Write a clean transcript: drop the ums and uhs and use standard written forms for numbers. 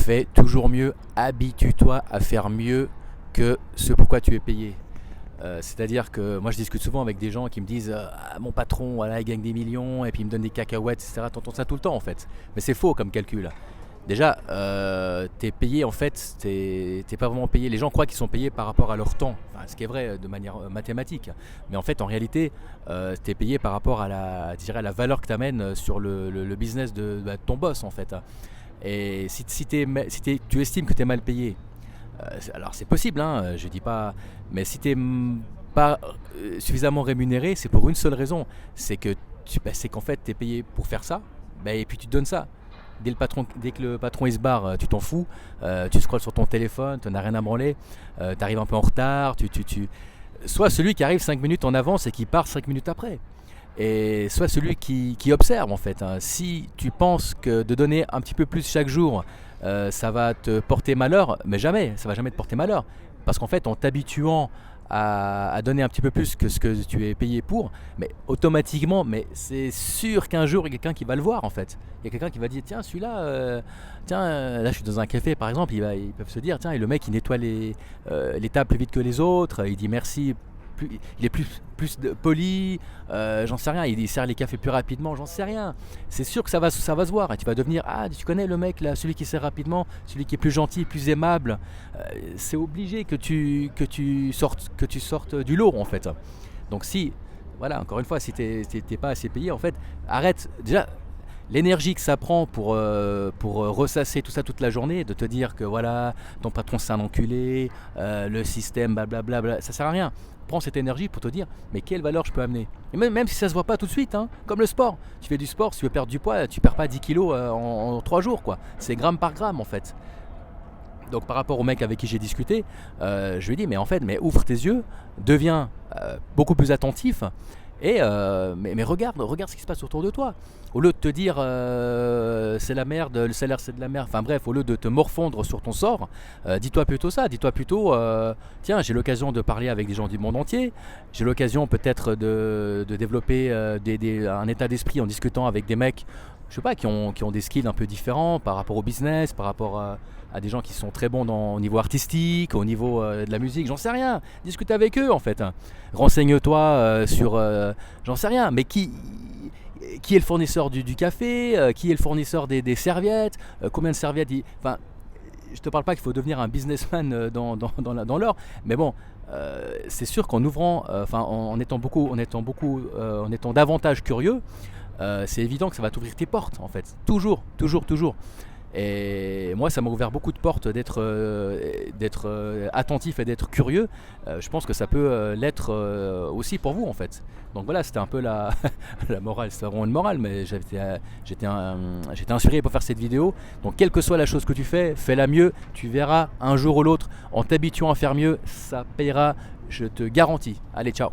fais toujours mieux, habitue-toi à faire mieux que ce pourquoi tu es payé. C'est-à-dire que moi je discute souvent avec des gens qui me disent ah, mon patron voilà, il gagne des millions et puis il me donne des cacahuètes, etc. T'entends ça tout le temps en fait. Mais c'est faux comme calcul. Déjà, t'es payé en fait, t'es pas vraiment payé. Les gens croient qu'ils sont payés par rapport à leur temps, enfin, ce qui est vrai de manière mathématique. Mais en fait, en réalité, t'es payé par rapport à je dirais, la valeur que tu amènes sur le business de ton boss en fait. Et si tu estimes que tu es mal payé, alors c'est possible, hein, je dis pas, mais si tu n'es pas suffisamment rémunéré, c'est pour une seule raison, c'est que c'est qu'en fait tu es payé pour faire ça, et puis tu te donnes ça. Dès que le patron il se barre, tu t'en fous, tu scrolles sur ton téléphone, tu n'as rien à branler, tu arrives un peu en retard, soit celui qui arrive 5 minutes en avance et qui part 5 minutes après. Et soit celui qui observe en fait. Si tu penses que de donner un petit peu plus chaque jour, ça va te porter malheur, mais jamais, ça va jamais te porter malheur. Parce qu'en fait, en t'habituant à donner un petit peu plus que ce que tu es payé pour, mais automatiquement, mais c'est sûr qu'un jour, il y a quelqu'un qui va le voir en fait. Il y a quelqu'un qui va dire, tiens, celui-là, là je suis dans un café par exemple, ils peuvent se dire, tiens, et le mec il nettoie les tables plus vite que les autres, il dit merci. Il est plus poli, j'en sais rien, il sert les cafés plus rapidement, j'en sais rien. C'est sûr que ça va se voir et tu vas devenir, ah tu connais le mec là, celui qui sert rapidement, celui qui est plus gentil, plus aimable. C'est obligé que tu sortes du lot en fait. Donc si, voilà, encore une fois, si t'es pas assez payé en fait, arrête déjà. L'énergie que ça prend pour ressasser tout ça toute la journée, de te dire que voilà, ton patron c'est un enculé, le système, blablabla, ça sert à rien. Prends cette énergie pour te dire, mais quelle valeur je peux amener. Et même si ça se voit pas tout de suite, hein, comme le sport. Tu fais du sport, si tu veux perdre du poids, tu perds pas 10 kilos en 3 jours, quoi. C'est gramme par gramme en fait. Donc par rapport au mec avec qui j'ai discuté, je lui ai dit, mais en fait, ouvre tes yeux, deviens beaucoup plus attentif. Mais regarde ce qui se passe autour de toi. Au lieu de te dire c'est la merde, le salaire c'est de la merde, enfin bref, au lieu de te morfondre sur ton sort, dis-toi plutôt ça, dis-toi plutôt tiens, j'ai l'occasion de parler avec des gens du monde entier, j'ai l'occasion peut-être de développer un état d'esprit en discutant avec des mecs, je sais pas, qui ont des skills un peu différents par rapport au business, par rapport à des gens qui sont très bons au niveau artistique, au niveau de la musique, j'en sais rien. Discute avec eux en fait. Renseigne-toi sur, j'en sais rien, mais qui est le fournisseur du café, qui est le fournisseur des serviettes, combien de serviettes, enfin, je te parle pas qu'il faut devenir un businessman dans l'or, mais bon, c'est sûr qu'en ouvrant, en étant davantage curieux, c'est évident que ça va t'ouvrir tes portes en fait, toujours. Et moi, ça m'a ouvert beaucoup de portes d'être attentif et d'être curieux. Je pense que ça peut l'être aussi pour vous en fait. Donc voilà, c'était un peu la morale. C'est vraiment une morale, mais j'étais inspiré pour faire cette vidéo. Donc quelle que soit la chose que tu fais, fais-la mieux. Tu verras un jour ou l'autre, en t'habituant à faire mieux, ça payera, je te garantis. Allez, ciao.